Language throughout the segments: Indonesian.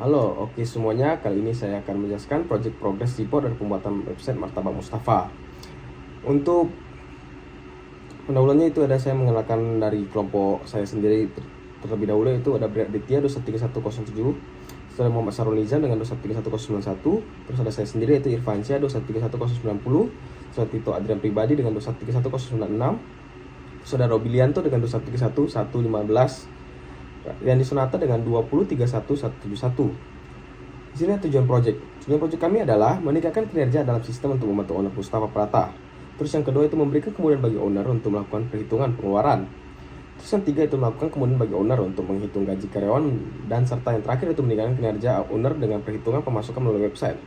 Halo, oke semuanya. Kali ini saya akan menjelaskan project progress report dari pembuatan website Martabak Mustafa. Untuk pendahulunya itu ada saya mengenalkan dari kelompok saya sendiri terlebih dahulu, itu ada Bri Aditya 23107, ada Muhammad Sarul Nizam dengan 2131091, terus ada saya sendiri yaitu Irfansyah 2131090, terus ada Tito Adrian Pribadi dengan 2131096, terus ada Robilianto dengan 2131115, Yandi Sonata dengan 2031171. Di sini tujuan project. Tujuan project kami adalah meningkatkan kinerja dalam sistem untuk membantu owner Mustafa Prata. Terus yang kedua itu memberikan kemudahan bagi owner untuk melakukan perhitungan pengeluaran. Terus yang tiga itu melakukan kemudahan bagi owner untuk menghitung gaji karyawan, dan serta yang terakhir itu meningkatkan kinerja owner dengan perhitungan pemasukan melalui website.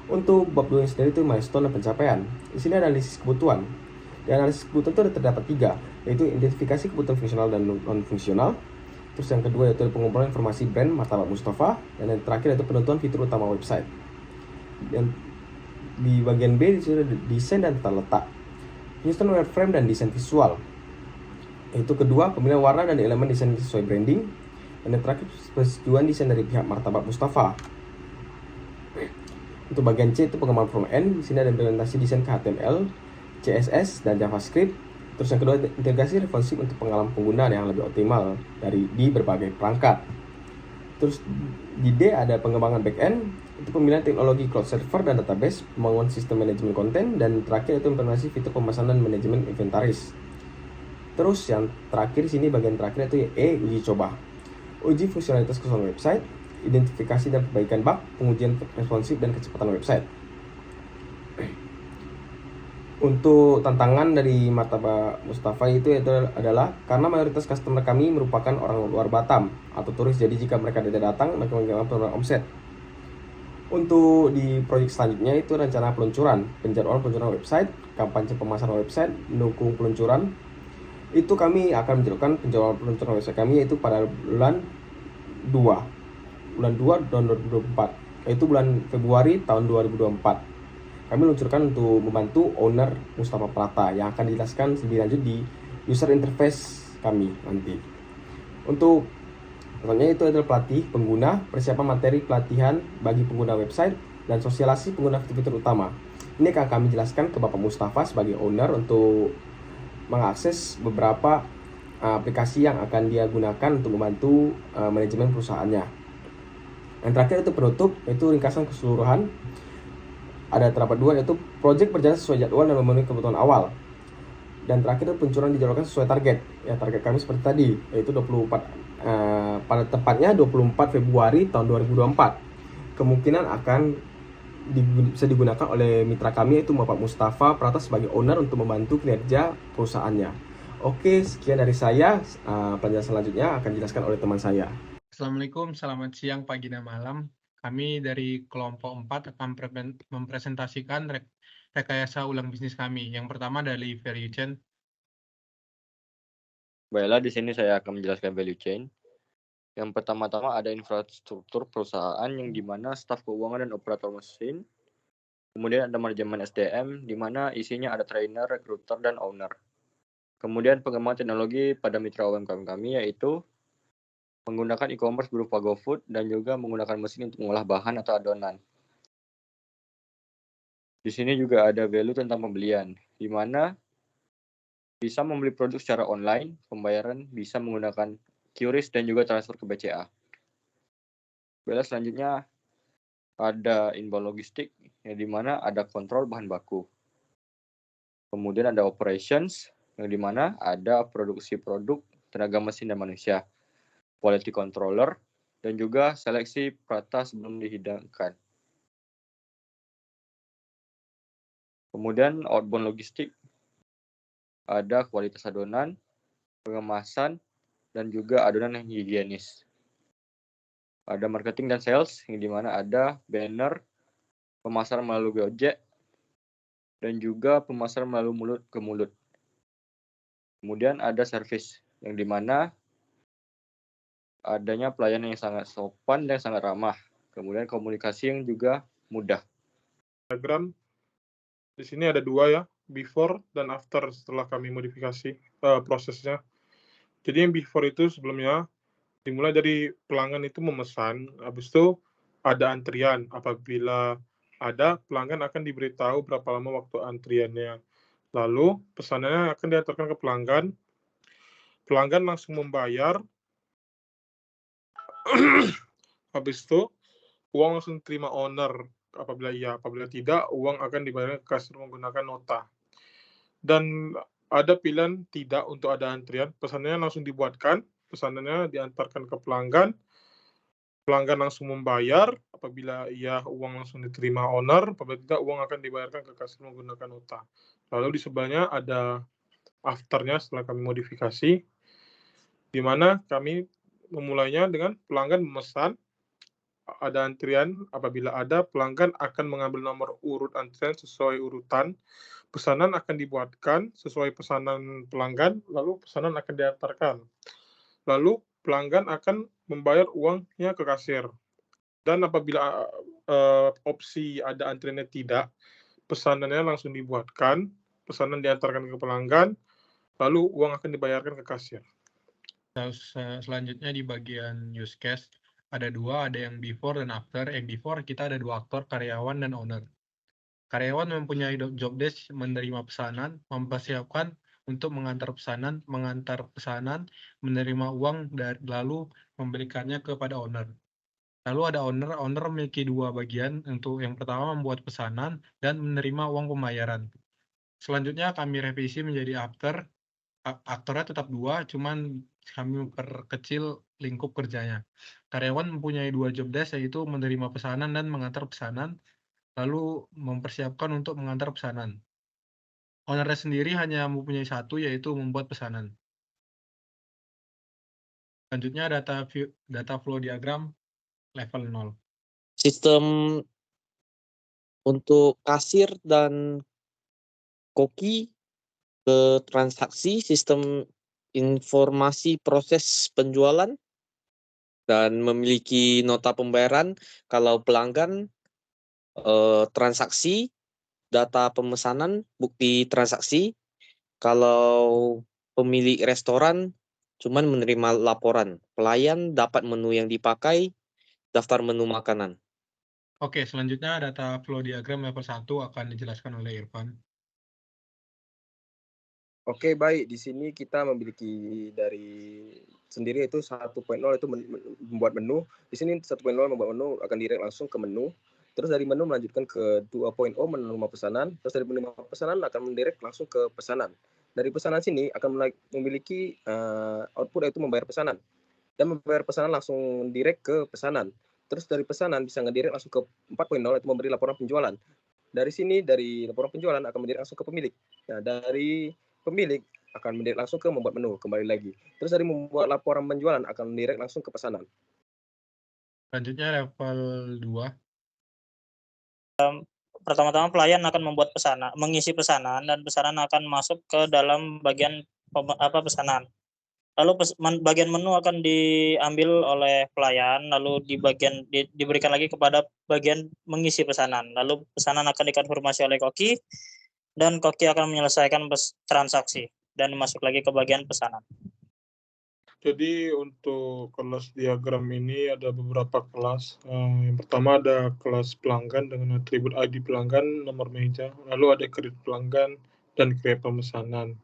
Untuk bab 2 sendiri itu milestone dan pencapaian. Di sini ada analisis kebutuhan. Di analisis kebutuhan itu ada terdapat tiga, yaitu identifikasi kebutuhan fungsional dan non fungsional. Terus yang kedua yaitu pengumpulan informasi brand Martabak Mustafa, dan yang terakhir yaitu penentuan fitur utama website. Dan di bagian B disitu ada desain dan tata letak, penyusunan wireframe dan desain visual. Itu kedua, pemilihan warna dan elemen desain sesuai branding. Dan yang terakhir persetujuan desain dari pihak Martabak Mustafa. Untuk bagian C itu pengembangan front end. Di sini ada implementasi desain ke HTML, CSS, dan JavaScript. Terus yang kedua, integrasi responsif untuk pengalaman pengguna yang lebih optimal di berbagai perangkat. Terus di D ada pengembangan backend, itu pemilihan teknologi cloud server dan database, pembangunan sistem manajemen konten, dan terakhir itu implementasi fitur pemesanan manajemen inventaris. Terus yang terakhir sini bagian terakhir itu E, uji coba. Uji fungsionalitas keseluruhan website, identifikasi dan perbaikan bug, pengujian responsif dan kecepatan website. Untuk tantangan dari Martabak Mustafa itu adalah karena mayoritas customer kami merupakan orang luar Batam atau turis, jadi jika mereka tidak datang mereka mengalami penurunan omset. Untuk di proyek selanjutnya itu rencana peluncuran, penjadwalan peluncuran website, kampanye pemasaran website, mendukung peluncuran. Itu kami akan menjadwalkan penjadwalan peluncuran website kami yaitu pada bulan 2 tahun 2024, yaitu bulan Februari tahun 2024. Kami luncurkan untuk membantu owner Mustafa Prata, yang akan dijelaskan lebih lanjut di user interface kami nanti. Untuk contohnya itu adalah pelatih pengguna, persiapan materi pelatihan bagi pengguna website, dan sosialisasi pengguna fitur-fitur utama. Ini akan kami jelaskan ke Bapak Mustafa sebagai owner untuk mengakses beberapa aplikasi yang akan dia gunakan untuk membantu manajemen perusahaannya. Yang terakhir itu penutup, yaitu ringkasan keseluruhan. Ada terdapat dua, yaitu project berjalan sesuai jadwal dan memenuhi kebutuhan awal. Dan terakhir itu peluncuran dijadwalkan sesuai target. Ya, target kami seperti tadi, yaitu 24 pada tepatnya 24 Februari tahun 2024. Kemungkinan akan bisa digunakan oleh mitra kami yaitu Bapak Mustafa Prata sebagai owner untuk membantu kinerja perusahaannya. Oke, sekian dari saya. Penjelasan selanjutnya akan dijelaskan oleh teman saya. Assalamualaikum, selamat siang, pagi, dan malam. Kami dari kelompok 4 akan mempresentasikan rekayasa ulang bisnis kami. Yang pertama dari value chain. Baiklah, di sini saya akan menjelaskan value chain. Yang pertama-tama ada infrastruktur perusahaan yang dimana staf keuangan dan operator mesin. Kemudian ada manajemen SDM, di mana isinya ada trainer, recruiter, dan owner. Kemudian pengembangan teknologi pada mitra UMKM kami yaitu menggunakan e-commerce berupa GoFood dan juga menggunakan mesin untuk mengolah bahan atau adonan. Di sini juga ada value tentang pembelian, di mana bisa membeli produk secara online, pembayaran bisa menggunakan QRIS dan juga transfer ke BCA. Baiklah, selanjutnya ada inbound logistik, yang di mana ada kontrol bahan baku. Kemudian ada operations, yang di mana ada produksi produk, tenaga mesin dan manusia, quality controller, dan juga seleksi prata sebelum dihidangkan. Kemudian outbound logistik, ada kualitas adonan, pengemasan, dan juga adonan yang higienis. Ada marketing dan sales, yang di mana ada banner, pemasaran melalui Gojek, dan juga pemasaran melalui mulut ke mulut. Kemudian ada service, yang di mana adanya pelayanan yang sangat sopan dan sangat ramah. Kemudian komunikasi yang juga mudah. Diagram di sini ada dua ya, before dan after setelah kami modifikasi prosesnya. Jadi yang before itu sebelumnya Dimulai dari pelanggan itu memesan, habis itu ada antrian. Apabila ada, pelanggan akan diberitahu berapa lama waktu antriannya. Lalu pesanannya akan diantarkan ke pelanggan. Pelanggan langsung membayar. Habis itu uang langsung diterima owner. Apabila iya, apabila tidak, uang akan dibayarkan ke kasir menggunakan nota. Dan ada pilihan tidak untuk ada antrian, pesanannya langsung dibuatkan, pesanannya diantarkan ke pelanggan, pelanggan langsung membayar, apabila iya uang langsung diterima owner, apabila tidak uang akan dibayarkan ke kasir menggunakan nota. Lalu di sebelahnya ada afternya setelah kami modifikasi, di mana kami memulainya dengan pelanggan memesan, ada antrian, apabila ada pelanggan akan mengambil nomor urut antrian sesuai urutan, pesanan akan dibuatkan sesuai pesanan pelanggan, lalu pesanan akan diantarkan. Lalu pelanggan akan membayar uangnya ke kasir. Dan apabila opsi ada antriannya tidak, pesanannya langsung dibuatkan, pesanan diantarkan ke pelanggan, lalu uang akan dibayarkan ke kasir. Selanjutnya di bagian use case ada dua, ada yang before dan after. Yang before kita ada dua aktor, karyawan dan owner. Karyawan mempunyai job desk menerima pesanan, mempersiapkan untuk mengantar pesanan, menerima uang, lalu memberikannya kepada owner. Lalu ada owner memiliki dua bagian, untuk yang pertama membuat pesanan dan menerima uang pembayaran. Selanjutnya kami revisi menjadi after. Aktornya tetap dua, cuman kami memperkecil lingkup kerjanya. Karyawan mempunyai dua job desk, yaitu menerima pesanan dan mengantar pesanan, lalu mempersiapkan untuk mengantar pesanan. Ownernya sendiri hanya mempunyai satu, yaitu membuat pesanan. Selanjutnya data flow diagram level 0. Sistem untuk kasir dan koki ke transaksi, sistem informasi proses penjualan, dan memiliki nota pembayaran kalau pelanggan, transaksi, data pemesanan, bukti transaksi. Kalau pemilik restoran cuman menerima laporan. Pelayan dapat menu yang dipakai, daftar menu makanan. Oke, selanjutnya data flow diagram level 1 akan dijelaskan oleh Irfan. Oke, baik. Di sini kita memiliki dari sendiri itu 1.0 itu membuat menu. Di sini 1.0 membuat menu akan direct langsung ke menu. Terus dari menu melanjutkan ke 2.0 menerima pesanan. Terus dari menerima pesanan akan mendirect langsung ke pesanan. Dari pesanan sini akan memiliki output yaitu membayar pesanan. Dan membayar pesanan langsung direct ke pesanan. Terus dari pesanan bisa ngedirect langsung ke 4.0 yaitu memberi laporan penjualan. Dari sini dari laporan penjualan akan mendirect langsung ke pemilik. Nah, dari pemilik akan mendirect langsung ke membuat menu kembali lagi. Terus dari membuat laporan penjualan akan mendirect langsung ke pesanan. Selanjutnya level 2. Pertama-tama pelayan akan membuat pesanan, mengisi pesanan, dan pesanan akan masuk ke dalam bagian pesanan. Lalu bagian menu akan diambil oleh pelayan, lalu diberikan lagi kepada bagian mengisi pesanan. Lalu pesanan akan dikonfirmasi oleh koki, dan koki akan menyelesaikan transaksi dan masuk lagi ke bagian pesanan. Jadi untuk kelas diagram ini ada beberapa kelas. Yang pertama ada kelas pelanggan dengan atribut ID pelanggan, nomor meja. Lalu ada create pelanggan dan create pemesanan.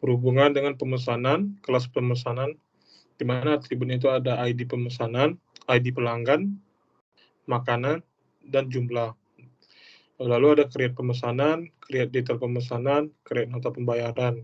Berhubungan dengan pemesanan, kelas pemesanan, di mana atributnya itu ada ID pemesanan, ID pelanggan, makanan, dan jumlah. Lalu ada create pemesanan, create detail pemesanan, create nota pembayaran.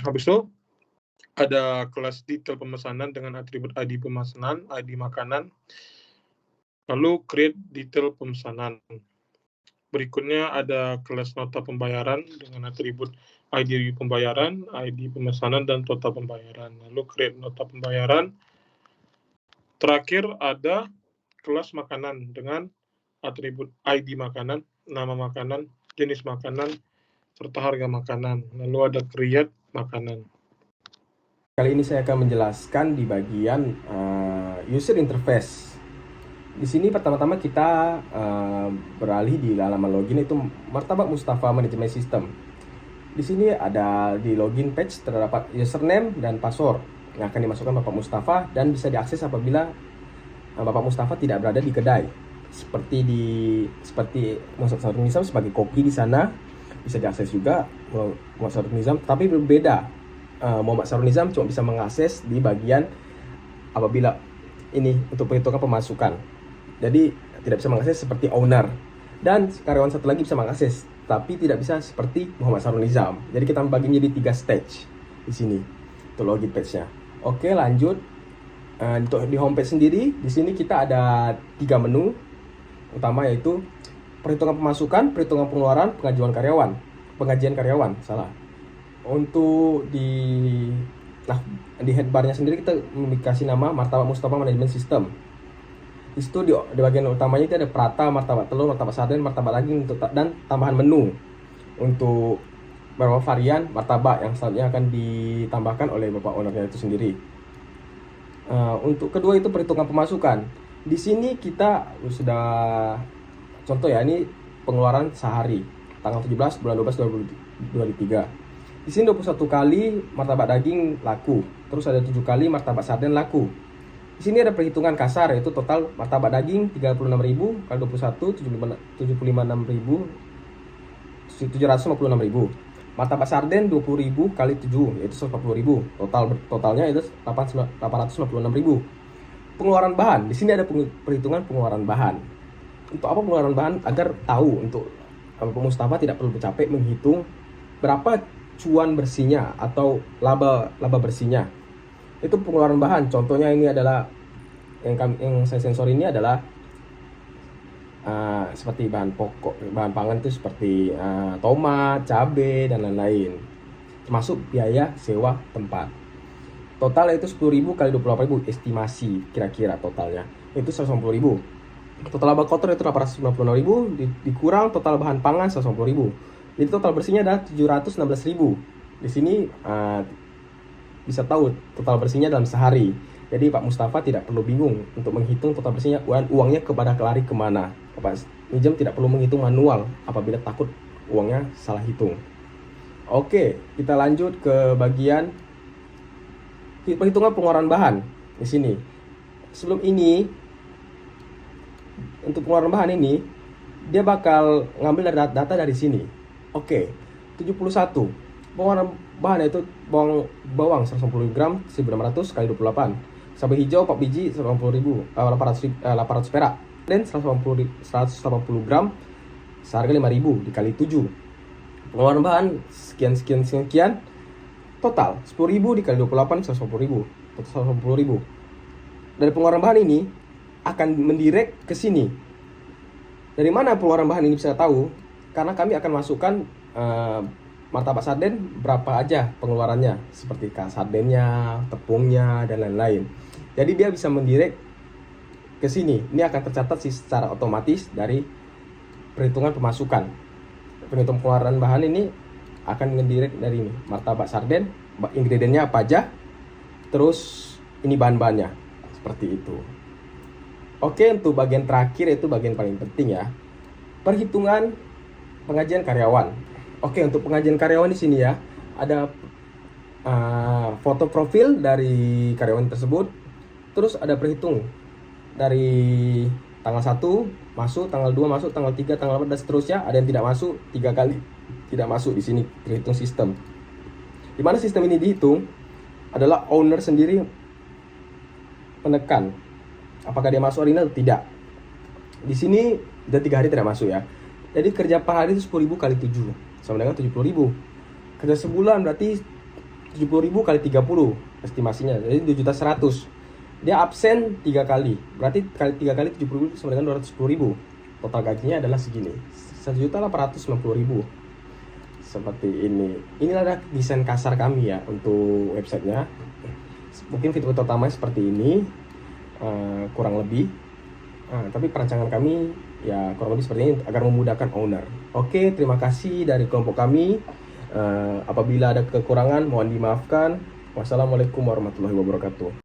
Habis itu ada kelas detail pemesanan dengan atribut ID pemesanan, ID makanan, lalu create detail pemesanan. Berikutnya ada kelas nota pembayaran dengan atribut ID pembayaran, ID pemesanan, dan total pembayaran. Lalu create nota pembayaran. Terakhir ada kelas makanan dengan atribut ID makanan, nama makanan, jenis makanan, serta harga makanan. Lalu ada create makanan. Kali ini saya akan menjelaskan di bagian user interface. Di sini pertama-tama kita beralih di halaman login, itu Martabak Mustafa Manajemen Sistem. Di sini ada di login page terdapat username dan password. yang akan dimasukkan Bapak Mustafa dan bisa diakses apabila Bapak Mustafa tidak berada di kedai. Seperti Muhammad Sarul Nizam sebagai koki di sana bisa diakses juga Muhammad Sarul Nizam, tapi berbeda. Muhammad Sarul Nizam cuma bisa mengakses di bagian apabila ini untuk perhitungan pemasukan. Jadi tidak bisa mengakses seperti owner. Dan karyawan satu lagi bisa mengakses, tapi tidak bisa seperti Muhammad Sarul Nizam. Jadi kita membagi menjadi 3 stage di sini untuk login page-nya. Oke, lanjut. Untuk di homepage sendiri, di sini kita ada 3 menu utama, yaitu perhitungan pemasukan, perhitungan pengeluaran, pengajian karyawan. Untuk di headbar-nya sendiri kita kasih nama Martabak Mustafa Management System. Di situ di bagian utamanya itu ada prata, martabak telur, martabak sarden, martabak daging dan tambahan menu untuk beberapa varian martabak yang selanjutnya akan ditambahkan oleh Bapak ownernya itu sendiri. Untuk kedua itu perhitungan pemasukan. Di sini kita sudah contoh ya, ini pengeluaran sehari tanggal 17 bulan 12 2023. Di sini 21 kali martabak daging laku, terus ada 7 kali martabak sarden laku. Di sini ada perhitungan kasar, yaitu total martabak daging 36.000 kali 21 756.000. Martabak sarden 20.000 kali 7 yaitu 140.000. Totalnya itu 896.000. Pengeluaran bahan. Di sini ada perhitungan pengeluaran bahan. Untuk apa pengeluaran bahan? Agar tahu untuk Bapak Mustafa tidak perlu capek menghitung berapa cuan bersihnya atau laba bersihnya. Itu pengeluaran bahan. Contohnya ini adalah yang saya sensor ini adalah seperti bahan pangan itu seperti tomat, cabai dan lain-lain, termasuk biaya sewa tempat. Total itu 10.000 kali 28.000, estimasi kira-kira totalnya itu 150.000. Total laba kotor itu 896.000 dikurang total bahan pangan 150.000. Jadi total bersihnya adalah 716.000. Di sini bisa tahu total bersihnya dalam sehari. Jadi Pak Mustafa tidak perlu bingung untuk menghitung total bersihnya, uangnya lari kemana. Bapak Nizam tidak perlu menghitung manual apabila takut uangnya salah hitung. Oke, kita lanjut ke bagian perhitungan pengeluaran bahan di sini. Sebelum ini, untuk pengeluaran bahan ini, dia bakal ngambil data dari sini. Oke, 71. Pengeluaran bahan itu bawang 150 gram 1.600 kali 28. Cabai hijau 4 biji 800 perak. Dan 180 gram seharga 5.000 dikali 7. Pengeluaran bahan sekian. Total 10.000 dikali 28 180.000. Total 180.000. Dari pengeluaran bahan ini akan mendirect ke sini. Dari mana pengeluaran bahan ini bisa tahu? Karena kami akan masukkan martabak sarden berapa aja pengeluarannya, seperti sardennya, tepungnya dan lain-lain. Jadi dia bisa mendirect ke sini. Ini akan tercatat secara otomatis dari perhitungan pemasukan. Perhitungan pengeluaran bahan ini akan mendirect dari ini, martabak sarden, ingredientnya apa aja, terus ini bahan-bahannya, seperti itu. Oke, untuk bagian terakhir itu bagian paling penting ya, perhitungan pengajian karyawan. Oke, untuk pengajian karyawan di sini ya, ada foto profil dari karyawan tersebut, terus ada perhitung dari tanggal 1 masuk, tanggal 2 masuk, tanggal 3, tanggal 4 dan seterusnya. Ada yang tidak masuk 3 kali tidak masuk di sini, terhitung sistem. Di mana sistem ini dihitung adalah owner sendiri menekan apakah dia masuk hari ini atau tidak. Di sini udah 3 hari tidak masuk ya. Jadi kerja per hari itu 10.000 kali 7 sama dengan 70.000. Kerja sebulan berarti 70.000 kali 30 estimasinya, jadi 2.100.000. Dia absen 3 kali, berarti kali 3 kali 70.000 sama dengan 210.000. Total gajinya adalah segini, 1.890.000. Seperti ini. Inilah desain kasar kami ya untuk websitenya. Mungkin fitur utamanya seperti ini, kurang lebih. Tapi perancangan kami ya kurang lebih seperti ini agar memudahkan owner. Oke, terima kasih dari kelompok kami. Apabila ada kekurangan mohon dimaafkan. Wassalamualaikum warahmatullahi wabarakatuh.